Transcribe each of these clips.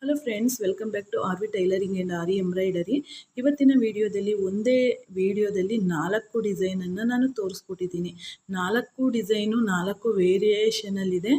Hello friends, welcome back to R V tailoring and Aari embroidery. ಇವತ್ತಿನ ವಿಡಿಯೋದಲ್ಲಿ ಒಂದೇ ವಿಡಿಯೋದಲ್ಲಿ 4 ಡಿಸೈನನ್ನು ನಾನು ತೋರಿಸ್ಕೊಟ್ಟಿದ್ದೀನಿ. 4 ಡಿಸೈನು 4 ವೇರಿಯೇಷನಲ್ಲಿದೆ.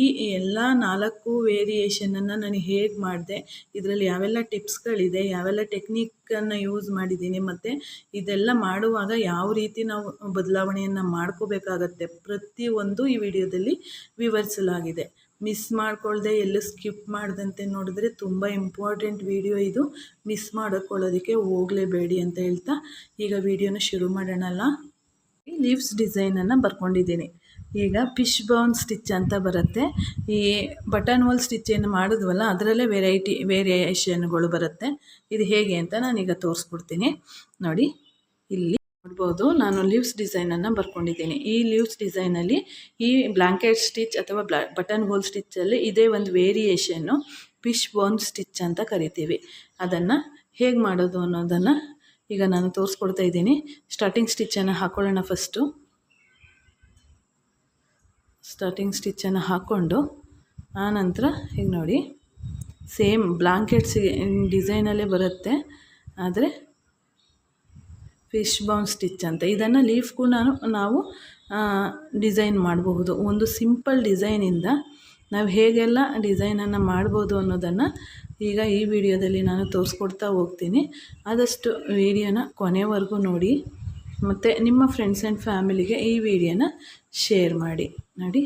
ಈ ಎಲ್ಲ 4 ವೇರಿಯೇಷನನ್ನು ನಾನು ಹೇಗೆ ಮಾಡಿದೆ, ಇದರಲ್ಲಿ ಯಾವೆಲ್ಲ ಟಿಪ್ಸ್ಗಳಿದೆ, ಯಾವೆಲ್ಲ ಟೆಕ್ನಿಕ್ಕನ್ನು ಯೂಸ್ ಮಾಡಿದ್ದೀನಿ, ಮತ್ತು ಇದೆಲ್ಲ ಮಾಡುವಾಗ ಯಾವ ರೀತಿ ನಾವು ಬದಲಾವಣೆಯನ್ನು ಮಾಡ್ಕೋಬೇಕಾಗತ್ತೆ, ಪ್ರತಿಯೊಂದು ಈ ವಿಡಿಯೋದಲ್ಲಿ ವಿವರಿಸಲಾಗಿದೆ. ಮಿಸ್ ಮಾಡ್ಕೊಳ್ದೆ ಎಲ್ಲೂ ಸ್ಕಿಪ್ ಮಾಡ್ದಂತೆ ನೋಡಿದ್ರೆ ತುಂಬ ಇಂಪಾರ್ಟೆಂಟ್ ವಿಡಿಯೋ ಇದು. ಮಿಸ್ ಮಾಡ್ಕೊಳ್ಳೋದಕ್ಕೆ ಹೋಗಲೇಬೇಡಿ ಅಂತ ಹೇಳ್ತಾ ಈಗ ವಿಡಿಯೋನ ಶುರು ಮಾಡೋಣಲ್ಲ. ಈ ಲೀವ್ಸ್ ಡಿಸೈನನ್ನು ಬರ್ಕೊಂಡಿದ್ದೀನಿ. ಈಗ ಫಿಶ್ ಬೋನ್ ಸ್ಟಿಚ್ ಅಂತ ಬರುತ್ತೆ. ಈ ಬಟನ್ ಹೋಲ್ ಸ್ಟಿಚ್ ಏನು ಮಾಡಿದ್ವಲ್ಲ ಅದರಲ್ಲೇ ವೇರಿಯೇಷನ್ಗಳು ಬರುತ್ತೆ. ಇದು ಹೇಗೆ ಅಂತ ನಾನೀಗ ತೋರಿಸ್ಕೊಡ್ತೀನಿ ನೋಡಿ. ಇಲ್ಲಿ ನೋಡ್ಬೋದು, ನಾನು ಲೀವ್ಸ್ ಡಿಸೈನನ್ನು ಬರ್ಕೊಂಡಿದ್ದೀನಿ. ಈ ಲೀವ್ಸ್ ಡಿಸೈನಲ್ಲಿ ಈ ಬ್ಲ್ಯಾಂಕೆಟ್ ಸ್ಟಿಚ್ ಅಥವಾ ಬಟನ್ ಹೋಲ್ ಸ್ಟಿಚ್ಚಲ್ಲಿ ಇದೇ ಒಂದು ವೇರಿಯೇಷನ್ನು ಫಿಶ್ ಬೋನ್ ಸ್ಟಿಚ್ ಅಂತ ಕರಿತೀವಿ. ಅದನ್ನು ಹೇಗೆ ಮಾಡೋದು ಅನ್ನೋದನ್ನು ಈಗ ನಾನು ತೋರಿಸ್ಕೊಡ್ತಾ ಇದ್ದೀನಿ. ಸ್ಟಾರ್ಟಿಂಗ್ ಸ್ಟಿಚ್ಚನ್ನು ಹಾಕ್ಕೊಳ್ಳೋಣ. ಸ್ಟಾರ್ಟಿಂಗ್ ಸ್ಟಿಚ್ಚನ್ನು ಹಾಕ್ಕೊಂಡು ಆನಂತರ ಈಗ ನೋಡಿ, ಸೇಮ್ ಬ್ಲ್ಯಾಂಕೆಟ್ಸ್ ಡಿಸೈನಲ್ಲೇ ಬರುತ್ತೆ, ಆದರೆ ಫಿಶ್ ಬೋನ್ ಸ್ಟಿಚ್ ಅಂತ. ಇದನ್ನು ಲೀಫ್ಗೂ ನಾವು ಡಿಸೈನ್ ಮಾಡಬಹುದು. ಒಂದು ಸಿಂಪಲ್ ಡಿಸೈನಿಂದ ನಾವು ಹೇಗೆಲ್ಲ ಡಿಸೈನನ್ನು ಮಾಡ್ಬೋದು ಅನ್ನೋದನ್ನು ಈಗ ಈ ವಿಡಿಯೋದಲ್ಲಿ ನಾನು ತೋರಿಸ್ಕೊಡ್ತಾ ಹೋಗ್ತೀನಿ. ಆದಷ್ಟು ವಿಡಿಯೋನ ಕೊನೆವರೆಗೂ ನೋಡಿ, ಮತ್ತು ನಿಮ್ಮ ಫ್ರೆಂಡ್ಸ್ ಆ್ಯಂಡ್ ಫ್ಯಾಮಿಲಿಗೆ ಈ ವಿಡಿಯೋನ ಶೇರ್ ಮಾಡಿ. ನೋಡಿ,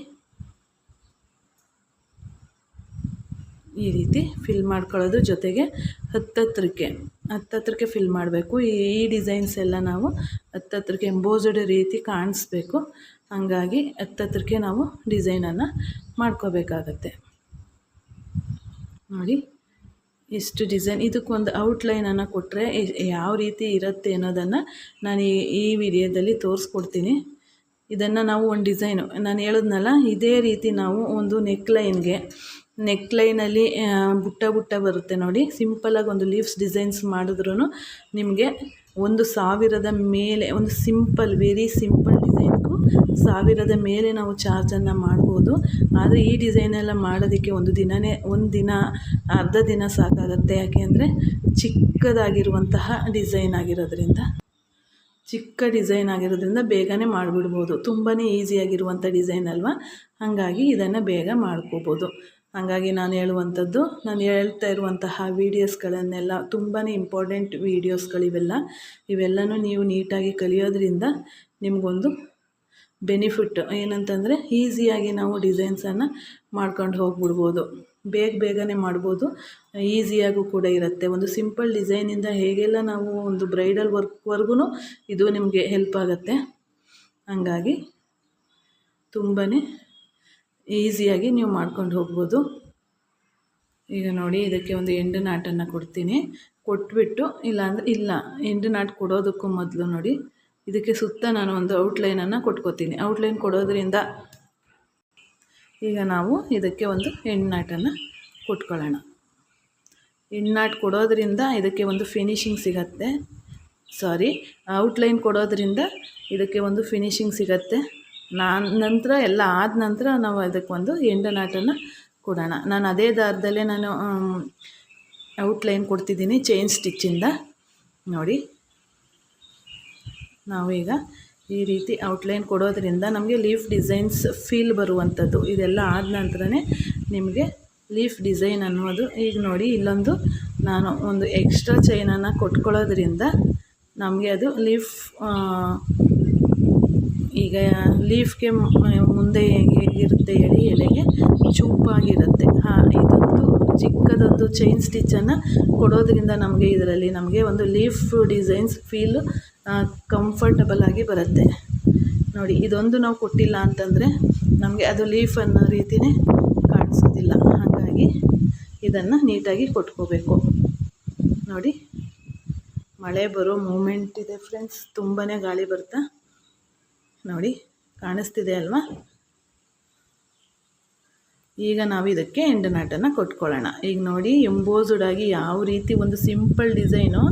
ಈ ರೀತಿ ಫಿಲ್ ಮಾಡ್ಕೊಳ್ಳೋದು, ಜೊತೆಗೆ ಹತ್ತತ್ರಕ್ಕೆ ಫಿಲ್ ಮಾಡಬೇಕು. ಈ ಡಿಸೈನ್ಸ್ ಎಲ್ಲ ನಾವು ಹತ್ತತ್ರಕ್ಕೆ ಎಂಬೋಸ್ಡ್ ರೀತಿ ಕಾಣಿಸ್ಬೇಕು. ಹಾಗಾಗಿ ಹತ್ತತ್ರಕ್ಕೆ ನಾವು ಡಿಸೈನನ್ನು ಮಾಡ್ಕೋಬೇಕಾಗತ್ತೆ. ನೋಡಿ, ಎಷ್ಟು ಡಿಸೈನ್, ಇದಕ್ಕೊಂದು ಔಟ್ಲೈನನ್ನು ಕೊಟ್ಟರೆ ಯಾವ ರೀತಿ ಇರುತ್ತೆ ಅನ್ನೋದನ್ನು ನಾನು ಈ ವಿಡಿಯೋದಲ್ಲಿ ತೋರಿಸ್ಕೊಡ್ತೀನಿ. ಇದನ್ನು ನಾವು ಒಂದು ಡಿಸೈನು ನಾನು ಹೇಳಿದ್ನಲ್ಲ, ಇದೇ ರೀತಿ ನಾವು ಒಂದು ನೆಕ್ಲೈನಲ್ಲಿ ಬುಟ್ಟ ಬರುತ್ತೆ ನೋಡಿ. ಸಿಂಪಲಾಗಿ ಒಂದು ಲೀವ್ಸ್ ಡಿಸೈನ್ಸ್ ಮಾಡಿದ್ರೂ ನಿಮಗೆ 1000 ಮೇಲೆ, ಒಂದು ವೆರಿ ಸಿಂಪಲ್ ಡಿಸೈನ್ಗೂ 1000 ಮೇಲೆ ನಾವು ಚಾರ್ಜನ್ನು ಮಾಡ್ಬೋದು. ಆದರೆ ಈ ಡಿಸೈನೆಲ್ಲ ಮಾಡೋದಕ್ಕೆ ಒಂದು ದಿನ ಅರ್ಧ ದಿನ ಸಾಕಾಗುತ್ತೆ. ಯಾಕೆ ಅಂದರೆ ಚಿಕ್ಕದಾಗಿರುವಂತಹ ಡಿಸೈನ್ ಆಗಿರೋದ್ರಿಂದ ಬೇಗನೆ ಮಾಡಿಬಿಡ್ಬೋದು. ತುಂಬಾ ಈಸಿಯಾಗಿರುವಂಥ ಡಿಸೈನ್ ಅಲ್ವಾ, ಹಾಗಾಗಿ ಇದನ್ನು ಬೇಗ ಮಾಡ್ಕೋಬೋದು. ಹಾಗಾಗಿ ನಾನು ಹೇಳ್ತಾ ಇರುವಂತಹ ವೀಡಿಯೋಸ್ಗಳನ್ನೆಲ್ಲ ತುಂಬಾ ಇಂಪಾರ್ಟೆಂಟ್ ಇವೆಲ್ಲನೂ ನೀವು ನೀಟಾಗಿ ಕಲಿಯೋದ್ರಿಂದ ನಿಮಗೊಂದು ಬೆನಿಫಿಟ್ ಏನಂತಂದರೆ, ಈಸಿಯಾಗಿ ನಾವು ಡಿಸೈನ್ಸನ್ನು ಮಾಡ್ಕೊಂಡು ಹೋಗ್ಬಿಡ್ಬೋದು. ಬೇಗನೆ ಮಾಡ್ಬೋದು, ಈಸಿಯಾಗೂ ಕೂಡ ಇರುತ್ತೆ. ಒಂದು ಸಿಂಪಲ್ ಡಿಸೈನಿಂದ ಹೇಗೆಲ್ಲ ನಾವು ಒಂದು ಬ್ರೈಡಲ್ ವರ್ಕ್ವರೆಗೂ ಇದು ನಿಮಗೆ ಹೆಲ್ಪ್ ಆಗುತ್ತೆ. ಹಾಗಾಗಿ ತುಂಬಾ ಈಸಿಯಾಗಿ ನೀವು ಮಾಡ್ಕೊಂಡು ಹೋಗ್ಬೋದು. ಈಗ ನೋಡಿ, ಇದಕ್ಕೆ ಒಂದು ಎಂಡ್ ನಾಟನ್ನು ಕೊಟ್ಬಿಟ್ಟು ಎಂಡ್ ನಾಟ್ ಕೊಡೋದಕ್ಕೂ ಮೊದಲು ನೋಡಿ, ಇದಕ್ಕೆ ಸುತ್ತ ನಾನು ಒಂದು ಔಟ್ಲೈನನ್ನು ಕೊಟ್ಕೋತೀನಿ. ಔಟ್ಲೈನ್ ಕೊಡೋದ್ರಿಂದ ಈಗ ನಾವು ಇದಕ್ಕೆ ಒಂದು ಎಂಡ್ ನಾಟನ್ನು ಕೊಟ್ಕೊಳ್ಳೋಣ. ಎಂಡ್ ನಾಟ್ ಕೊಡೋದ್ರಿಂದ ಇದಕ್ಕೆ ಒಂದು ಫಿನಿಶಿಂಗ್ ಸಿಗತ್ತೆ. ಔಟ್ಲೈನ್ ಕೊಡೋದ್ರಿಂದ ಇದಕ್ಕೆ ಒಂದು ಫಿನಿಶಿಂಗ್ ಸಿಗತ್ತೆ. ನಂತರ ಎಲ್ಲ ಆದ ನಂತರ ನಾವು ಅದಕ್ಕೊಂದು ಎಂಡ್ ನಾಟನ್ನು ಕೊಡೋಣ. ನಾನು ಅದೇ ದಾರದಲ್ಲೇ ನಾನು ಔಟ್ಲೈನ್ ಕೊಡ್ತಿದ್ದೀನಿ ಚೈನ್ ಸ್ಟಿಚ್ಚಿಂದ. ನೋಡಿ, ನಾವೀಗ ಈ ರೀತಿ ಔಟ್ಲೈನ್ ಕೊಡೋದ್ರಿಂದ ನಮಗೆ ಲೀಫ್ ಡಿಸೈನ್ಸ್ ಫೀಲ್ ಬರುವಂಥದ್ದು. ಇದೆಲ್ಲ ಆದ ನಂತರನೇ ನಿಮಗೆ ಲೀಫ್ ಡಿಸೈನ್ ಅನ್ನೋದು. ಈಗ ನೋಡಿ, ಇಲ್ಲೊಂದು ನಾನು ಒಂದು ಎಕ್ಸ್ಟ್ರಾ ಚೈನನ್ನು ಕೊಟ್ಕೊಳ್ಳೋದ್ರಿಂದ ನಮಗೆ ಅದು ಈಗ ಲೀಫ್ಗೆ ಮುಂದೆ ಹೇಗಿರುತ್ತೆ ಹೇಳಿ, ಎಲೆಗೆ ಚೂಪಾಗಿರುತ್ತೆ. ಇದೊಂದು ಚಿಕ್ಕದೊಂದು ಚೈನ್ ಸ್ಟಿಚ್ಚನ್ನು ಕೊಡೋದ್ರಿಂದ ಇದರಲ್ಲಿ ನಮಗೆ ಒಂದು ಲೀಫ್ ಡಿಸೈನ್ಸ್ ಫೀಲು ಕಂಫರ್ಟಬಲ್ ಆಗಿ ಬರುತ್ತೆ. ನೋಡಿ, ಇದೊಂದು ನಾವು ಕೊಟ್ಟಿಲ್ಲ ಅಂತಂದರೆ ನಮಗೆ ಅದು ಲೀಫ್ ಅನ್ನೋ ರೀತಿಯೇ ಕಾಣಿಸೋದಿಲ್ಲ. ಹಾಗಾಗಿ ಇದನ್ನು ನೀಟಾಗಿ ಕೊಟ್ಕೋಬೇಕು. ನೋಡಿ, ಮಳೆ ಬರೋ ಮೂಮೆಂಟ್ ಇದೆ ಫ್ರೆಂಡ್ಸ್, ತುಂಬಾ ಗಾಳಿ ಬರ್ತಾ ನೋಡಿ ಕಾಣಿಸ್ತಿದೆ ಅಲ್ವಾ. ಈಗ ನಾವು ಇದಕ್ಕೆ ಎಂಡ್ ನಾಟನ್ನು ಕೊಟ್ಕೊಳ್ಳೋಣ. ಈಗ ನೋಡಿ, ಎಂಬೋಸ್ಡ್ ಆಗಿ ಯಾವ ರೀತಿ ಒಂದು ಸಿಂಪಲ್ ಡಿಸೈನು,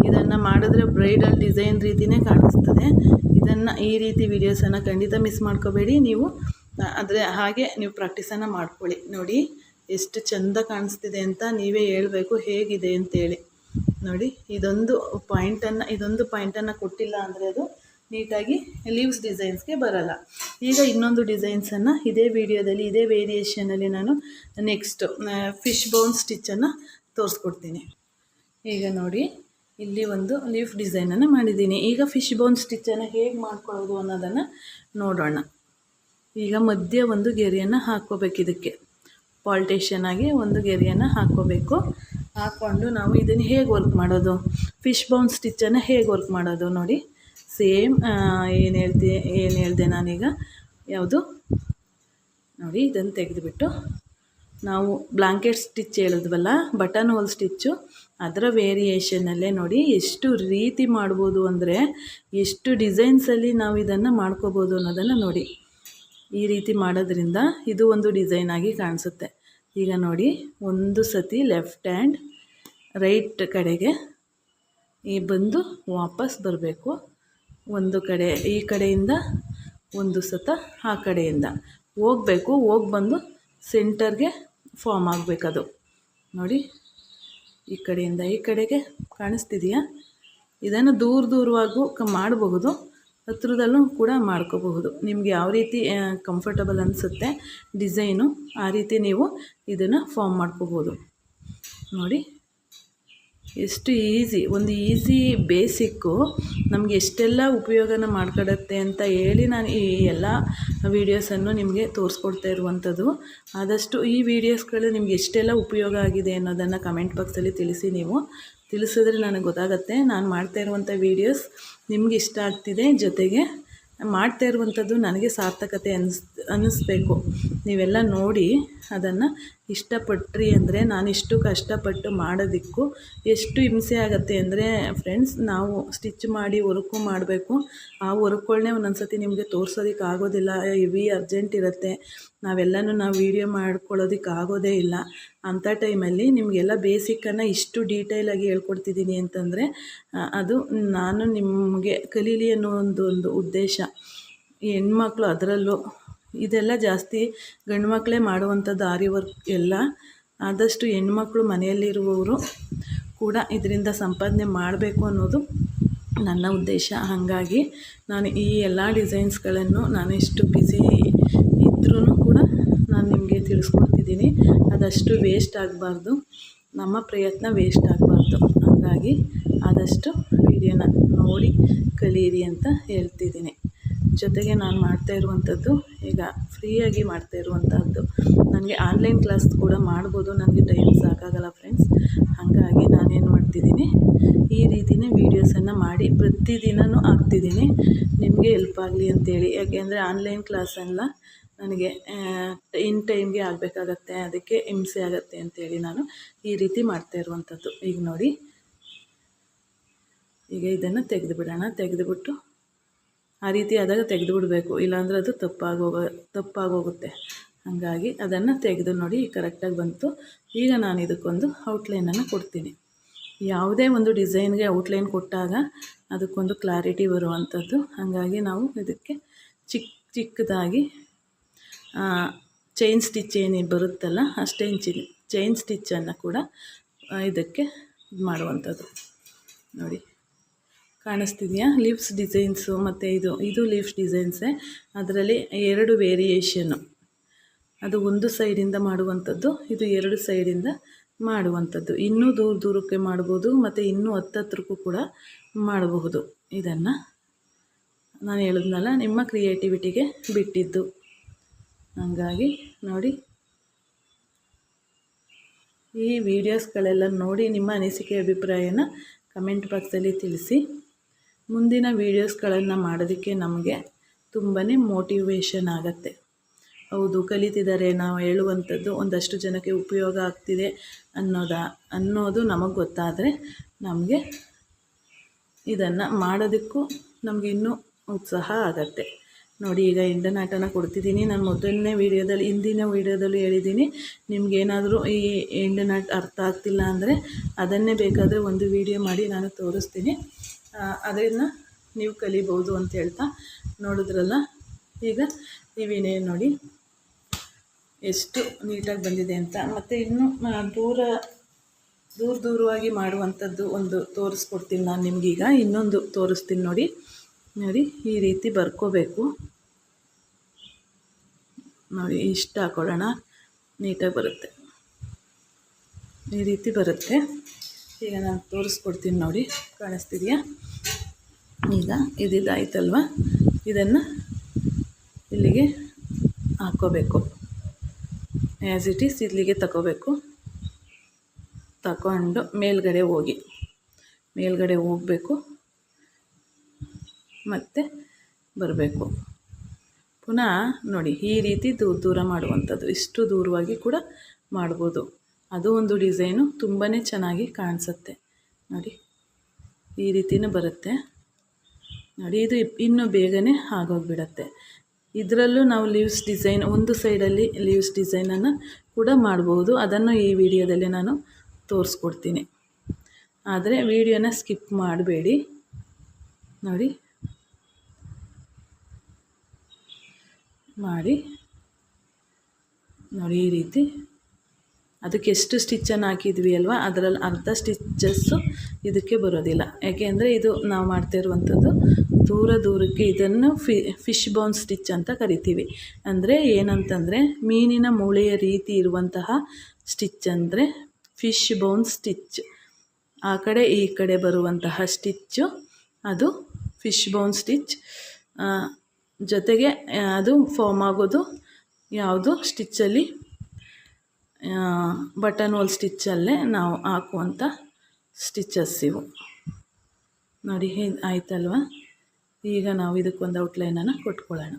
ಇದನ್ನು ಮಾಡಿದ್ರೆ ಬ್ರೈಡಲ್ ಡಿಸೈನ್ ರೀತಿಯೇ ಕಾಣಿಸ್ತದೆ. ಈ ರೀತಿ ವೀಡಿಯೋಸನ್ನು ಖಂಡಿತ ಮಿಸ್ ಮಾಡ್ಕೋಬೇಡಿ. ನೀವು ಹಾಗೆ ನೀವು ಪ್ರಾಕ್ಟೀಸನ್ನು ಮಾಡ್ಕೊಳ್ಳಿ. ನೋಡಿ, ಎಷ್ಟು ಚೆಂದ ಕಾಣಿಸ್ತಿದೆ ಅಂತ ನೀವೇ ಹೇಳಬೇಕು ಹೇಗಿದೆ ಅಂತೇಳಿ. ನೋಡಿ ಇದೊಂದು ಪಾಯಿಂಟನ್ನು ಕೊಟ್ಟಿಲ್ಲ ಅಂದರೆ ಅದು ನೀಟಾಗಿ ಲೀವ್ಸ್ ಡಿಸೈನ್ಸ್ಗೆ ಬರಲ್ಲ. ಈಗ ಇನ್ನೊಂದು ಡಿಸೈನ್ಸನ್ನು ಇದೇ ವಿಡಿಯೋದಲ್ಲಿ ಇದೇ ವೇರಿಯೇಷನಲ್ಲಿ ನಾನು ನೆಕ್ಸ್ಟ್ ಫಿಶ್ ಬೋನ್ ಸ್ಟಿಚ್ಚನ್ನು ತೋರಿಸ್ಕೊಡ್ತೀನಿ. ಈಗ ನೋಡಿ ಇಲ್ಲಿ ಒಂದು ಲೀಫ್ ಡಿಸೈನನ್ನು ಮಾಡಿದ್ದೀನಿ. ಈಗ ಫಿಶ್ ಬೋನ್ ಸ್ಟಿಚ್ಚನ್ನು ಹೇಗೆ ಮಾಡ್ಕೊಳ್ಳೋದು ಅನ್ನೋದನ್ನು ನೋಡೋಣ. ಈಗ ಮಧ್ಯೆ ಒಂದು ಗೆರೆಯನ್ನು ಹಾಕ್ಕೋಬೇಕು. ಇದಕ್ಕೆ ಪಾಲ್ಟೇಷನ್ ಆಗಿ ಒಂದು ಗೆರೆಯನ್ನು ಹಾಕ್ಕೋಬೇಕು. ಹಾಕ್ಕೊಂಡು ನಾವು ಇದನ್ನು ಹೇಗೆ ವರ್ಕ್ ಮಾಡೋದು, ಫಿಶ್ ಬೋನ್ ಸ್ಟಿಚ್ಚನ್ನು ಹೇಗೆ ವರ್ಕ್ ಮಾಡೋದು ನೋಡಿ. ಸೇಮ್ ಏನು ಹೇಳಿದೆ ನಾನೀಗ ಯಾವುದು ನೋಡಿ, ಇದನ್ನು ತೆಗೆದುಬಿಟ್ಟು ನಾವು ಬ್ಲಾಂಕೆಟ್ ಸ್ಟಿಚ್ ಹೇಳಿದ್ವಲ್ಲ, ಬಟನ್ ಹೋಲ್ ಸ್ಟಿಚ್ಚು, ಅದರ ವೇರಿಯೇಷನಲ್ಲೇ ನೋಡಿ ಎಷ್ಟು ರೀತಿ ಮಾಡ್ಬೋದು ಅಂದರೆ ಎಷ್ಟು ಡಿಸೈನ್ಸಲ್ಲಿ ನಾವು ಇದನ್ನು ಮಾಡ್ಕೋಬೋದು ಅನ್ನೋದನ್ನು ನೋಡಿ. ಈ ರೀತಿ ಮಾಡೋದ್ರಿಂದ ಇದು ಒಂದು ಡಿಸೈನ್ ಆಗಿ ಕಾಣಿಸುತ್ತೆ. ಈಗ ನೋಡಿ ಒಂದು ಸತಿ ಲೆಫ್ಟ್ ಹ್ಯಾಂಡ್ ರೈಟ್ ಕಡೆಗೆ ಬಂದು ವಾಪಸ್ ಬರಬೇಕು. ಒಂದು ಕಡೆ ಈ ಕಡೆಯಿಂದ ಒಂದು ಸತ ಆ ಕಡೆಯಿಂದ ಹೋಗಬೇಕು. ಹೋಗಿ ಬಂದು ಸೆಂಟರ್ಗೆ ಫಾರ್ಮ್ ಆಗಬೇಕದು ನೋಡಿ. ಈ ಕಡೆಯಿಂದ ಈ ಕಡೆಗೆ ಕಾಣಿಸ್ತಿದೆಯಾ? ಇದನ್ನು ದೂರವಾಗೂ ಮಾಡಬಹುದು, ಹತ್ರದಲ್ಲೂ ಕೂಡ ಮಾಡ್ಕೋಬಹುದು. ನಿಮ್ಗೆ ಯಾವ ರೀತಿ ಕಂಫರ್ಟಬಲ್ ಅನಿಸುತ್ತೆ ಡಿಸೈನು, ಆ ರೀತಿ ನೀವು ಇದನ್ನು ಫಾರ್ಮ್ ಮಾಡ್ಕೋಬೋದು. ನೋಡಿ ಎಷ್ಟು ಈಸಿ, ಒಂದು ಈಸಿ ಬೇಸಿಕ್ಕು ನಮಗೆ ಎಷ್ಟೆಲ್ಲ ಉಪಯೋಗನ ಮಾಡ್ಕೊಡತ್ತೆ ಅಂತ ಹೇಳಿ ನಾನು ಈ ಎಲ್ಲ ವೀಡಿಯೋಸನ್ನು ನಿಮಗೆ ತೋರಿಸ್ಕೊಡ್ತಾ ಇರುವಂಥದ್ದು. ಆದಷ್ಟು ಈ ವಿಡಿಯೋಸ್ಗಳು ನಿಮ್ಗೆ ಎಷ್ಟೆಲ್ಲ ಉಪಯೋಗ ಆಗಿದೆ ಅನ್ನೋದನ್ನು ಕಮೆಂಟ್ ಬಾಕ್ಸಲ್ಲಿ ತಿಳಿಸಿ. ನೀವು ತಿಳಿಸಿದ್ರೆ ನನಗೆ ಗೊತ್ತಾಗುತ್ತೆ ನಾನು ಮಾಡ್ತಾ ಇರುವಂಥ ವೀಡಿಯೋಸ್ ನಿಮ್ಗೆ ಇಷ್ಟ ಆಗ್ತಿದೆ, ಜೊತೆಗೆ ಮಾಡ್ತಾ ಇರುವಂಥದ್ದು ನನಗೆ ಸಾರ್ಥಕತೆ ಅನ್ನಿಸ್ಬೇಕು. ನೀವೆಲ್ಲ ನೋಡಿ ಅದನ್ನು ಇಷ್ಟಪಟ್ರಿ ಅಂದರೆ ನಾನು ಇಷ್ಟು ಕಷ್ಟಪಟ್ಟು ಮಾಡೋದಕ್ಕೂ ಎಷ್ಟು ಹಿಂಸೆ ಆಗುತ್ತೆ ಅಂದರೆ ಫ್ರೆಂಡ್ಸ್, ನಾವು ಸ್ಟಿಚ್ ಮಾಡಿ ವರ್ಕು ಮಾಡಬೇಕು. ಆ ವರ್ಕ್ಗಳನ್ನೇ ಒಂದೊಂದು ಸತಿ ನಿಮಗೆ ತೋರಿಸೋದಕ್ಕೆ ಆಗೋದಿಲ್ಲ, ಹೆವಿ ಅರ್ಜೆಂಟ್ ಇರುತ್ತೆ, ನಾವು ವೀಡಿಯೋ ಮಾಡ್ಕೊಳ್ಳೋದಕ್ಕೆ ಆಗೋದೇ ಇಲ್ಲ. ಅಂಥ ಟೈಮಲ್ಲಿ ನಿಮಗೆಲ್ಲ ಬೇಸಿಕ್ಕನ್ನು ಇಷ್ಟು ಡೀಟೇಲಾಗಿ ಹೇಳ್ಕೊಡ್ತಿದ್ದೀನಿ ಅಂತಂದರೆ ಅದು ನಾನು ನಿಮಗೆ ಕಲೀಲಿ ಅನ್ನೋ ಒಂದು ಉದ್ದೇಶ. ಹೆಣ್ಮಕ್ಳು ಅದರಲ್ಲೂ ಇದೆಲ್ಲ ಜಾಸ್ತಿ ಗಂಡು ಮಕ್ಕಳೇ ಮಾಡುವಂಥದ್ದು ಆರಿ ವರ್ಕ್ ಎಲ್ಲ. ಆದಷ್ಟು ಹೆಣ್ಮಕ್ಳು ಮನೆಯಲ್ಲಿರುವವರು ಕೂಡ ಇದರಿಂದ ಸಂಪಾದನೆ ಮಾಡಬೇಕು ಅನ್ನೋದು ನನ್ನ ಉದ್ದೇಶ. ಹಾಗಾಗಿ ನಾನು ಈ ಎಲ್ಲ ಡಿಸೈನ್ಸ್ಗಳನ್ನು ನಾನು ಎಷ್ಟು ಬ್ಯುಸಿ ಇದ್ರೂ ಕೂಡ ನಾನು ನಿಮಗೆ ತಿಳಿಸ್ಕೊಡ್ತಿದ್ದೀನಿ. ಅದಷ್ಟು ವೇಸ್ಟ್ ಆಗಬಾರ್ದು, ನಮ್ಮ ಪ್ರಯತ್ನ ವೇಸ್ಟ್ ಆಗಬಾರ್ದು. ಹಾಗಾಗಿ ಆದಷ್ಟು ವಿಡಿಯೋನ ನೋಡಿ ಕಲೀರಿ ಅಂತ ಹೇಳ್ತಿದ್ದೀನಿ. ಜೊತೆಗೆ ನಾನು ಮಾಡ್ತಾ ಇರುವಂಥದ್ದು ಈಗ ಫ್ರೀಯಾಗಿ ಮಾಡ್ತಾ ಇರುವಂಥದ್ದು. ನನಗೆ ಆನ್ಲೈನ್ ಕ್ಲಾಸ್ ಕೂಡ ಮಾಡ್ಬೋದು, ನನಗೆ ಟೈಮ್ ಸಾಕಾಗಲ್ಲ ಫ್ರೆಂಡ್ಸ್. ಹಾಗಾಗಿ ನಾನೇನು ಮಾಡ್ತಿದ್ದೀನಿ, ಈ ರೀತಿಯೇ ವೀಡಿಯೋಸನ್ನು ಮಾಡಿ ಪ್ರತಿದಿನವೂ ಹಾಕ್ತಿದ್ದೀನಿ, ನಿಮಗೆ ಹೆಲ್ಪ್ ಆಗಲಿ ಅಂತೇಳಿ. ಯಾಕೆಂದರೆ ಆನ್ಲೈನ್ ಕ್ಲಾಸೆಲ್ಲ ನನಗೆ ಟೈಮ್ಗೆ ಆಗಬೇಕಾಗತ್ತೆ, ಅದಕ್ಕೆ ಹಿಂಸೆ ಆಗುತ್ತೆ ಅಂತೇಳಿ ನಾನು ಈ ರೀತಿ ಮಾಡ್ತಾ ಇರುವಂಥದ್ದು. ಈಗ ನೋಡಿ, ಈಗ ಇದನ್ನು ತೆಗೆದುಬಿಟ್ಟು ಆ ರೀತಿ ಆದಾಗ ತೆಗೆದುಬಿಡಬೇಕು, ಇಲ್ಲಾಂದರೆ ಅದು ತಪ್ಪಾಗೋಗುತ್ತೆ. ಹಾಗಾಗಿ ಅದನ್ನು ತೆಗೆದು ನೋಡಿ ಕರೆಕ್ಟಾಗಿ ಬಂತು. ಈಗ ನಾನು ಇದಕ್ಕೊಂದು ಔಟ್ಲೈನನ್ನು ಕೊಡ್ತೀನಿ. ಯಾವುದೇ ಒಂದು ಡಿಸೈನ್ಗೆ ಔಟ್ಲೈನ್ ಕೊಟ್ಟಾಗ ಅದಕ್ಕೊಂದು ಕ್ಲಾರಿಟಿ ಬರುವಂಥದ್ದು. ಹಾಗಾಗಿ ನಾವು ಇದಕ್ಕೆ ಚಿಕ್ಕದಾಗಿ ಚೈನ್ ಸ್ಟಿಚ್ ಏನು ಬರುತ್ತಲ್ಲ, ಅಷ್ಟೇ ಚೈನ್ ಸ್ಟಿಚ್ಚನ್ನು ಕೂಡ ಇದಕ್ಕೆ ಮಾಡುವಂಥದ್ದು. ನೋಡಿ ಕಾಣಿಸ್ತಿದೆಯಾ? ಲೀವ್ಸ್ ಡಿಸೈನ್ಸು ಮತ್ತು ಇದು ಲೀವ್ಸ್ ಡಿಸೈನ್ಸೇ. ಅದರಲ್ಲಿ 2 ವೇರಿಯೇಷನ್ನು, ಅದು ಒಂದು ಸೈಡಿಂದ ಮಾಡುವಂಥದ್ದು, ಇದು 2 ಸೈಡಿಂದ ಮಾಡುವಂಥದ್ದು. ಇನ್ನೂ ದೂರಕ್ಕೆ ಮಾಡ್ಬೋದು ಮತ್ತು ಇನ್ನೂ ಹತ್ರಕ್ಕೂ ಕೂಡ ಮಾಡಬಹುದು. ಇದನ್ನು ನಾನು ಹೇಳಿದ್ನಲ್ಲ, ನಿಮ್ಮ ಕ್ರಿಯೇಟಿವಿಟಿಗೆ ಬಿಟ್ಟಿದ್ದು. ಹಾಗಾಗಿ ನೋಡಿ, ಈ ವಿಡಿಯೋಸ್ಗಳೆಲ್ಲ ನೋಡಿ ನಿಮ್ಮ ಅನಿಸಿಕೆ ಅಭಿಪ್ರಾಯನ ಕಮೆಂಟ್ ಬಾಕ್ಸಲ್ಲಿ ತಿಳಿಸಿ. ಮುಂದಿನ ವೀಡಿಯೋಸ್ಗಳನ್ನು ಮಾಡೋದಕ್ಕೆ ನಮಗೆ ತುಂಬಾ ಮೋಟಿವೇಶನ್ ಆಗುತ್ತೆ. ಹೌದು, ಕಲಿತಿದ್ದಾರೆ, ನಾವು ಹೇಳುವಂಥದ್ದು ಒಂದಷ್ಟು ಜನಕ್ಕೆ ಉಪಯೋಗ ಆಗ್ತಿದೆ ಅನ್ನೋದು ನಮಗೆ ಗೊತ್ತಾದರೆ ನಮಗೆ ಇದನ್ನು ಮಾಡೋದಕ್ಕೂ ನಮಗೆ ಇನ್ನೂ ಉತ್ಸಾಹ ಆಗತ್ತೆ. ನೋಡಿ, ಈಗ ಎಂಡನಾಟನ ಕೊಡ್ತಿದ್ದೀನಿ. ನಾನು ಹಿಂದಿನ ವೀಡಿಯೋದಲ್ಲಿ ಹೇಳಿದ್ದೀನಿ, ನಿಮಗೇನಾದರೂ ಈ ಎಂಡನಾಟ್ ಅರ್ಥ ಆಗ್ತಿಲ್ಲ ಅಂದರೆ ಅದನ್ನೇ ಬೇಕಾದರೆ ಒಂದು ವೀಡಿಯೋ ಮಾಡಿ ನಾನು ತೋರಿಸ್ತೀನಿ, ಅದನ್ನು ನೀವು ಕಲಿಬೋದು ಅಂತ ಹೇಳ್ತಾ. ನೋಡಿದ್ರಲ್ಲ, ಈಗ ನೀವೇನೇ ನೋಡಿ ಎಷ್ಟು ನೀಟಾಗಿ ಬಂದಿದೆ ಅಂತ. ಮತ್ತು ಇನ್ನೂ ದೂರವಾಗಿ ಮಾಡುವಂಥದ್ದು ಒಂದು ತೋರಿಸ್ಕೊಡ್ತೀನಿ ನಾನು ನಿಮಗೀಗ. ಇನ್ನೊಂದು ತೋರಿಸ್ತೀನಿ ನೋಡಿ. ಈ ರೀತಿ ಬರ್ಕೋಬೇಕು ನೋಡಿ. ಇಷ್ಟು ಹಾಕೊಳ್ಳೋಣ, ನೀಟಾಗಿ ಬರುತ್ತೆ. ಈ ರೀತಿ ಬರುತ್ತೆ. ಈಗ ನಾನು ತೋರಿಸ್ಕೊಡ್ತೀನಿ ನೋಡಿ, ಕಾಣಿಸ್ತಿದೆಯಾ? ಈಗ ಇದಾಯ್ತಲ್ವ, ಇದನ್ನು ಇಲ್ಲಿಗೆ ಹಾಕ್ಕೋಬೇಕು. ಆ್ಯಸ್ ಇಟ್ ಈಸ್ ಇಲ್ಲಿಗೆ ತಗೊಂಡು ಮೇಲ್ಗಡೆ ಹೋಗಬೇಕು, ಮತ್ತು ಬರಬೇಕು. ಪುನಃ ನೋಡಿ, ಈ ರೀತಿ ದೂರ ಮಾಡುವಂಥದ್ದು. ಇಷ್ಟು ದೂರವಾಗಿ ಕೂಡ ಮಾಡ್ಬೋದು. ಅದು ಒಂದು ಡಿಸೈನು ತುಂಬಾ ಚೆನ್ನಾಗಿ ಕಾಣಿಸುತ್ತೆ ನೋಡಿ. ಈ ರೀತಿಯೂ ಬರುತ್ತೆ ನೋಡಿ. ಇದು ಇನ್ನೂ ಬೇಗನೆ ಆಗೋಗಿಬಿಡತ್ತೆ. ಇದರಲ್ಲೂ ನಾವು ಲೀವ್ಸ್ ಡಿಸೈನ್, ಒಂದು ಸೈಡಲ್ಲಿ ಲೀವ್ಸ್ ಡಿಸೈನನ್ನು ಕೂಡ ಮಾಡ್ಬೋದು. ಅದನ್ನು ಈ ವಿಡಿಯೋದಲ್ಲಿ ನಾನು ತೋರಿಸ್ಕೊಡ್ತೀನಿ. ಆದರೆ ವಿಡಿಯೋನ ಸ್ಕಿಪ್ ಮಾಡಬೇಡಿ ನೋಡಿ. ನೋಡಿ ಈ ರೀತಿ ಅದಕ್ಕೆ ಎಷ್ಟು ಸ್ಟಿಚ್ಚನ್ನು ಹಾಕಿದ್ವಿ ಅಲ್ವಾ, ಅದರಲ್ಲಿ ಅರ್ಧ ಸ್ಟಿಚ್ಚಸ್ಸು ಇದಕ್ಕೆ ಬರೋದಿಲ್ಲ. ಯಾಕೆಂದರೆ ಇದು ನಾವು ಮಾಡ್ತಾ ಇರುವಂಥದ್ದು ದೂರಕ್ಕೆ. ಇದನ್ನು ಫಿಶ್ ಬೋನ್ ಸ್ಟಿಚ್ ಅಂತ ಕರಿತೀವಿ. ಅಂದರೆ ಏನಂತಂದರೆ ಮೀನಿನ ಮೂಳೆಯ ರೀತಿ ಇರುವಂತಹ ಸ್ಟಿಚ್ ಅಂದರೆ ಫಿಶ್ ಬೋನ್ ಸ್ಟಿಚ್. ಆ ಕಡೆ ಈ ಕಡೆ ಬರುವಂತಹ ಸ್ಟಿಚ್ಚು ಅದು ಫಿಶ್ ಬೋನ್ ಸ್ಟಿಚ್. ಜೊತೆಗೆ ಅದು ಫಾರ್ಮ್ ಆಗೋದು ಯಾವುದು ಸ್ಟಿಚ್ಚಲ್ಲಿ, ಬಟನ್ ಹೋಲ್ ಸ್ಟಿಚ್ಚಲ್ಲೇ ನಾವು ಹಾಕುವಂಥ ಸ್ಟಿಚಸ್ ಇವು ನೋಡಿ. ಆಯ್ತಲ್ವ? ಈಗ ನಾವು ಇದಕ್ಕೊಂದು ಔಟ್ಲೈನನ್ನು ಕೊಟ್ಕೊಳ್ಳೋಣ.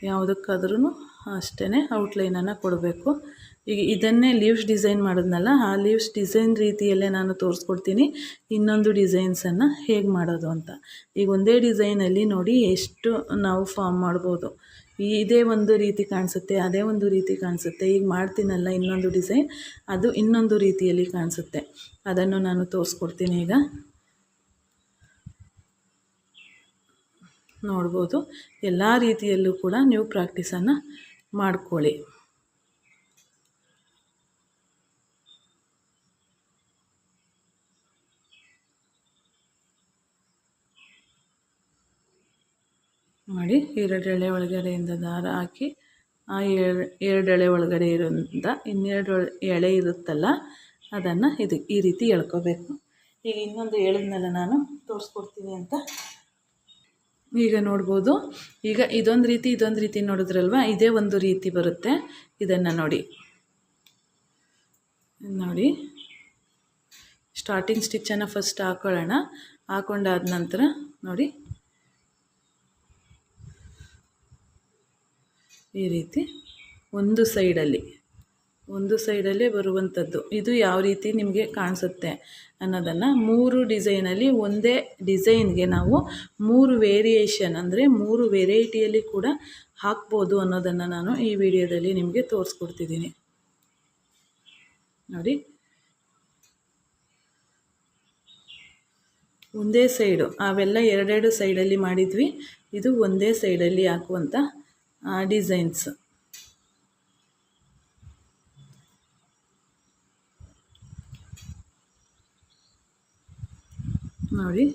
ಯಾವುದಕ್ಕಾದ್ರೂ ಅಷ್ಟೇ ಔಟ್ಲೈನನ್ನು ಕೊಡಬೇಕು. ಈಗ ಇದನ್ನೇ ಲೀವ್ಸ್ ಡಿಸೈನ್ ಮಾಡಿದ್ನಲ್ಲ, ಆ ಲೀವ್ಸ್ ಡಿಸೈನ್ ರೀತಿಯಲ್ಲೇ ನಾನು ತೋರಿಸ್ಕೊಡ್ತೀನಿ ಇನ್ನೊಂದು ಡಿಸೈನ್ಸನ್ನು ಹೇಗೆ ಮಾಡೋದು ಅಂತ. ಈಗ ಒಂದೇ ಡಿಸೈನಲ್ಲಿ ನೋಡಿ ಎಷ್ಟು ನಾವು ಫಾರ್ಮ್ ಮಾಡ್ಬೋದು. ಇದೇ ಒಂದು ರೀತಿ ಕಾಣಿಸುತ್ತೆ, ಅದೇ ಒಂದು ರೀತಿ ಕಾಣಿಸುತ್ತೆ. ಈಗ ಮಾಡ್ತೀನಲ್ಲ ಇನ್ನೊಂದು ಡಿಸೈನ್, ಅದು ಇನ್ನೊಂದು ರೀತಿಯಲ್ಲಿ ಕಾಣಿಸುತ್ತೆ. ಅದನ್ನು ನಾನು ತೋರಿಸ್ಕೊಡ್ತೀನಿ. ಈಗ ನೋಡ್ಬೋದು. ಎಲ್ಲ ರೀತಿಯಲ್ಲೂ ಕೂಡ ನೀವು ಪ್ರಾಕ್ಟೀಸನ್ನು ಮಾಡ್ಕೊಳ್ಳಿ. ಮಾಡಿ 2 ಎಳೆ ಒಳಗಡೆಯಿಂದ ದಾರ ಹಾಕಿ, ಆ 2 ಎಳೆ ಒಳಗಡೆ ಇರೋದ್ರಿಂದ ಇನ್ನೆರಡು ಎಳೆ ಇರುತ್ತಲ್ಲ ಅದನ್ನು ಈ ರೀತಿ ಎಳ್ಕೋಬೇಕು. ಈಗ ಇನ್ನೊಂದು ಹೇಳಿದ್ನಲ್ಲ ನಾನು ತೋರಿಸ್ಕೊಡ್ತೀನಿ ಅಂತ. ಈಗ ನೋಡ್ಬೋದು. ಈಗ ಇದೊಂದು ರೀತಿ ನೋಡಿದ್ರಲ್ವ, ಇದೇ ಒಂದು ರೀತಿ ಬರುತ್ತೆ. ಇದನ್ನು ನೋಡಿ ಸ್ಟಾರ್ಟಿಂಗ್ ಸ್ಟಿಚ್ಚನ್ನು ಫಸ್ಟ್ ಹಾಕ್ಕೊಳ್ಳೋಣ. ಹಾಕೊಂಡಾದ ನಂತರ ನೋಡಿ ಈ ರೀತಿ ಒಂದು ಸೈಡಲ್ಲೇ ಬರುವಂಥದ್ದು. ಇದು ಯಾವ ರೀತಿ ನಿಮಗೆ ಕಾಣಿಸುತ್ತೆ ಅನ್ನೋದನ್ನು 3 ಡಿಸೈನಲ್ಲಿ ಒಂದೇ ಡಿಸೈನ್ಗೆ ನಾವು 3 ವೇರಿಯೇಷನ್ ಅಂದರೆ 3 ವೆರೈಟಿಯಲ್ಲಿ ಕೂಡ ಹಾಕ್ಬೋದು ಅನ್ನೋದನ್ನು ನಾನು ಈ ವಿಡಿಯೋದಲ್ಲಿ ನಿಮಗೆ ತೋರಿಸ್ಕೊಡ್ತಿದ್ದೀನಿ ನೋಡಿ. ಒಂದೇ ಸೈಡು, ಅವೆಲ್ಲ 2 ಸೈಡಲ್ಲಿ ಮಾಡಿದ್ವಿ. ಇದು ಒಂದೇ ಸೈಡಲ್ಲಿ ಹಾಕುವಂಥ ಡಿಸೈನ್ಸ್ ನೋಡಿ.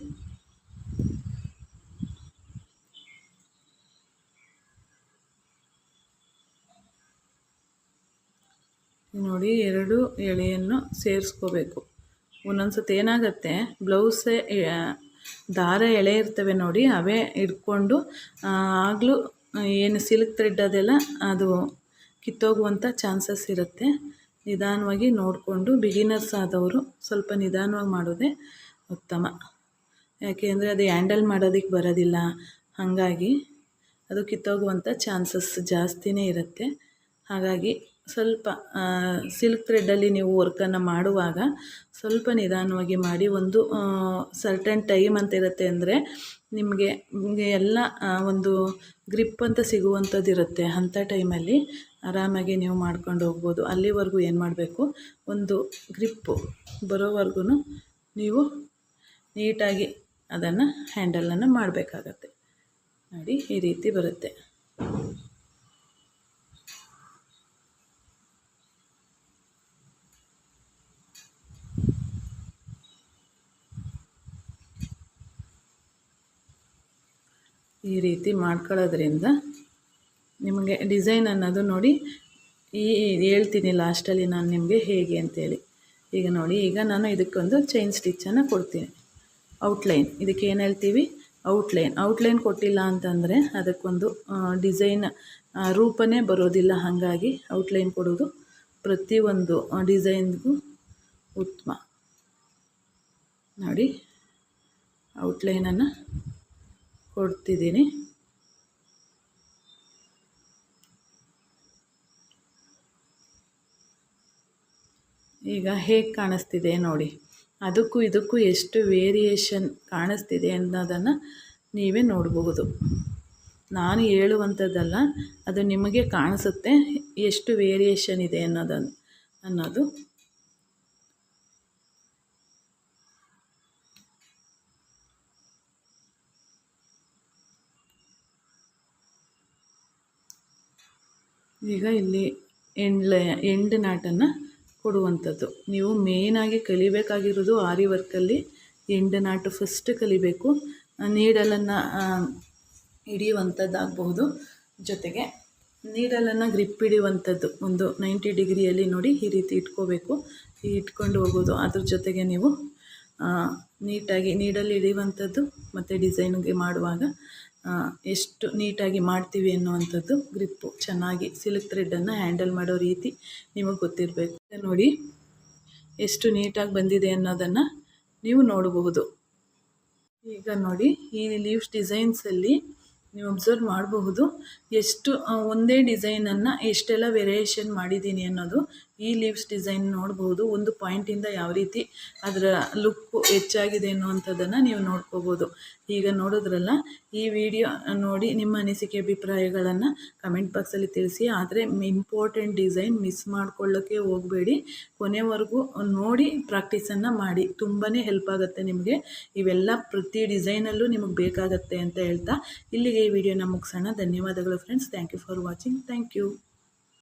ನೋಡಿ 2 ಎಳೆಯನ್ನು ಸೇರಿಸ್ಕೋಬೇಕು. ಒಂದೊಂದು ಸತಿ ಏನಾಗುತ್ತೆ, ಬ್ಲೌಸೇ ದಾರ ಎಳೆ ಇರ್ತವೆ ನೋಡಿ, ಅವೇ ಹಿಡ್ಕೊಂಡು ಆಗಲೂ ಏನು ಸಿಲ್ಕ್ ಥ್ರೆಡ್ ಅದೆಲ್ಲ ಅದು ಕಿತ್ತೋಗುವಂಥ ಚಾನ್ಸಸ್ ಇರುತ್ತೆ. ನಿಧಾನವಾಗಿ ನೋಡಿಕೊಂಡು ಬಿಗಿನರ್ಸ್ ಆದವರು ಸ್ವಲ್ಪ ನಿಧಾನವಾಗಿ ಮಾಡೋದೇ ಉತ್ತಮ. ಯಾಕೆಂದರೆ ಅದು ಹ್ಯಾಂಡಲ್ ಮಾಡೋದಕ್ಕೆ ಬರೋದಿಲ್ಲ, ಹಾಗಾಗಿ ಅದು ಕಿತ್ತೋಗುವಂಥ ಚಾನ್ಸಸ್ ಜಾಸ್ತಿನೇ ಇರುತ್ತೆ. ಹಾಗಾಗಿ ಸ್ವಲ್ಪ ಸಿಲ್ಕ್ ಥ್ರೆಡ್ಡಲ್ಲಿ ನೀವು ವರ್ಕನ್ನು ಮಾಡುವಾಗ ಸ್ವಲ್ಪ ನಿಧಾನವಾಗಿ ಮಾಡಿ. ಒಂದು ಸರ್ಟನ್ ಟೈಮ್ ಅಂತ ಇರುತ್ತೆ, ಅಂದರೆ ನಿಮಗೆ ಎಲ್ಲ ಒಂದು ಗ್ರಿಪ್ ಅಂತ ಸಿಗುವಂಥದ್ದು ಇರುತ್ತೆ. ಅಂಥ ಟೈಮಲ್ಲಿ ಆರಾಮಾಗಿ ನೀವು ಮಾಡ್ಕೊಂಡು ಹೋಗ್ಬೋದು. ಅಲ್ಲಿವರೆಗೂ ಏನು ಮಾಡಬೇಕು, ಒಂದು ಗ್ರಿಪ್ಪು ಬರೋವರೆಗೂ ನೀವು ನೀಟಾಗಿ ಅದನ್ನು ಹ್ಯಾಂಡಲನ್ನು ಮಾಡಬೇಕಾಗತ್ತೆ ನೋಡಿ. ಈ ರೀತಿ ಬರುತ್ತೆ. ಈ ರೀತಿ ಮಾಡ್ಕೊಳ್ಳೋದ್ರಿಂದ ನಿಮಗೆ ಡಿಸೈನ್ ಅನ್ನೋದು ನೋಡಿ ಹೇಳ್ತೀನಿ ಲಾಸ್ಟಲ್ಲಿ ನಾನು ನಿಮಗೆ ಹೇಗೆ ಅಂತೇಳಿ. ಈಗ ನೋಡಿ, ಈಗ ನಾನು ಇದಕ್ಕೊಂದು ಚೈನ್ ಸ್ಟಿಚ್ಚನ್ನು ಕೊಡ್ತೀನಿ. ಔಟ್ಲೈನ್, ಇದಕ್ಕೆ ಏನು ಹೇಳ್ತೀವಿ, ಔಟ್ಲೈನ್ ಕೊಟ್ಟಿಲ್ಲ ಅಂತಂದರೆ ಅದಕ್ಕೊಂದು ಡಿಸೈನ್ ರೂಪನೇ ಬರೋದಿಲ್ಲ. ಹಾಗಾಗಿ ಔಟ್ಲೈನ್ ಕೊಡೋದು ಪ್ರತಿಯೊಂದು ಡಿಸೈನ್ಗೂ ಉತ್ತಮ. ನೋಡಿ, ಔಟ್ಲೈನನ್ನು ಕೊಡ್ತಿದ್ದೀನಿ. ಈಗ ಹೇಗೆ ಕಾಣಿಸ್ತಿದೆ ನೋಡಿ, ಅದಕ್ಕೂ ಇದಕ್ಕೂ ಎಷ್ಟು ವೇರಿಯೇಷನ್ ಕಾಣಿಸ್ತಿದೆ ಅನ್ನೋದನ್ನು ನೀವೇ ನೋಡಬಹುದು. ನಾನು ಹೇಳುವಂಥದ್ದಲ್ಲ, ಅದು ನಿಮಗೆ ಕಾಣಿಸುತ್ತೆ ಎಷ್ಟು ವೇರಿಯೇಷನ್ ಇದೆ ಅನ್ನೋದು. ಈಗ ಇಲ್ಲಿ ಎಂಡ್ ನಾಟನ್ನು ಕೊಡುವಂಥದ್ದು. ನೀವು ಮೇಯ್ನಾಗಿ ಕಲಿಬೇಕಾಗಿರೋದು ಆರಿ ವರ್ಕಲ್ಲಿ ಎಂಡ್ ನಾಟು ಫಸ್ಟ್ ಕಲಿಬೇಕು. ನೀಡಲನ್ನು ಹಿಡಿಯುವಂಥದ್ದಾಗಬಹುದು, ಜೊತೆಗೆ ನೀಡಲನ್ನು ಗ್ರಿಪ್ ಹಿಡಿಯುವಂಥದ್ದು ಒಂದು 90 ಡಿಗ್ರಿಯಲ್ಲಿ ನೋಡಿ ಈ ರೀತಿ ಇಟ್ಕೋಬೇಕು. ಇಟ್ಕೊಂಡು ಹೋಗೋದು. ಅದ್ರ ಜೊತೆಗೆ ನೀವು ನೀಟಾಗಿ ನೀಡಲ್ಲಿ ಹಿಡಿಯುವಂಥದ್ದು ಮತ್ತು ಡಿಸೈನ್ಗೆ ಮಾಡುವಾಗ ಎಷ್ಟು ನೀಟಾಗಿ ಮಾಡ್ತೀವಿ ಅನ್ನುವಂಥದ್ದು ಗ್ರಿಪ್ಪು ಚೆನ್ನಾಗಿ ಸಿಲ್ಕ್ ಥ್ರೆಡನ್ನು ಹ್ಯಾಂಡಲ್ ಮಾಡೋ ರೀತಿ ನಿಮಗೆ ಗೊತ್ತಿರಬೇಕು. ನೋಡಿ ಎಷ್ಟು ನೀಟಾಗಿ ಬಂದಿದೆ ಅನ್ನೋದನ್ನು ನೀವು ನೋಡಬಹುದು. ಈಗ ನೋಡಿ, ಈ ಲೀವ್ಸ್ ಡಿಸೈನ್ಸಲ್ಲಿ ನೀವು ಅಬ್ಸರ್ವ್ ಮಾಡಬಹುದು ಎಷ್ಟು ಒಂದೇ ಡಿಸೈನನ್ನು ಎಷ್ಟೆಲ್ಲ ವೇರಿಯೇಷನ್ ಮಾಡಿದ್ದೀನಿ ಅನ್ನೋದು. ಈ ಲೀವ್ಸ್ ಡಿಸೈನ್ ನೋಡ್ಬೋದು, ಒಂದು ಪಾಯಿಂಟಿಂದ ಯಾವ ರೀತಿ ಅದರ ಲುಕ್ಕು ಹೆಚ್ಚಾಗಿದೆ ಅನ್ನುವಂಥದ್ದನ್ನು ನೀವು ನೋಡ್ಕೋಬೋದು. ಈಗ ನೋಡೋದ್ರಲ್ಲ, ಈ ವಿಡಿಯೋ ನೋಡಿ ನಿಮ್ಮ ಅನಿಸಿಕೆ ಅಭಿಪ್ರಾಯಗಳನ್ನು ಕಮೆಂಟ್ ಬಾಕ್ಸಲ್ಲಿ ತಿಳಿಸಿ. ಆದರೆ ಇಂಪಾರ್ಟೆಂಟ್ ಡಿಸೈನ್ ಮಿಸ್ ಮಾಡ್ಕೊಳ್ಳೋಕ್ಕೆ ಹೋಗಬೇಡಿ, ಕೊನೆವರೆಗೂ ನೋಡಿ ಪ್ರಾಕ್ಟೀಸನ್ನು ಮಾಡಿ. ತುಂಬಾ ಹೆಲ್ಪ್ ಆಗುತ್ತೆ ನಿಮಗೆ. ಇವೆಲ್ಲ ಪ್ರತಿ ಡಿಸೈನಲ್ಲೂ ನಿಮಗೆ ಬೇಕಾಗತ್ತೆ ಅಂತ ಹೇಳ್ತಾ ಇಲ್ಲಿಗೆ ಈ ವಿಡಿಯೋನ ಮುಗಿಸೋಣ. ಧನ್ಯವಾದಗಳು friends. Thank you for watching. Thank you.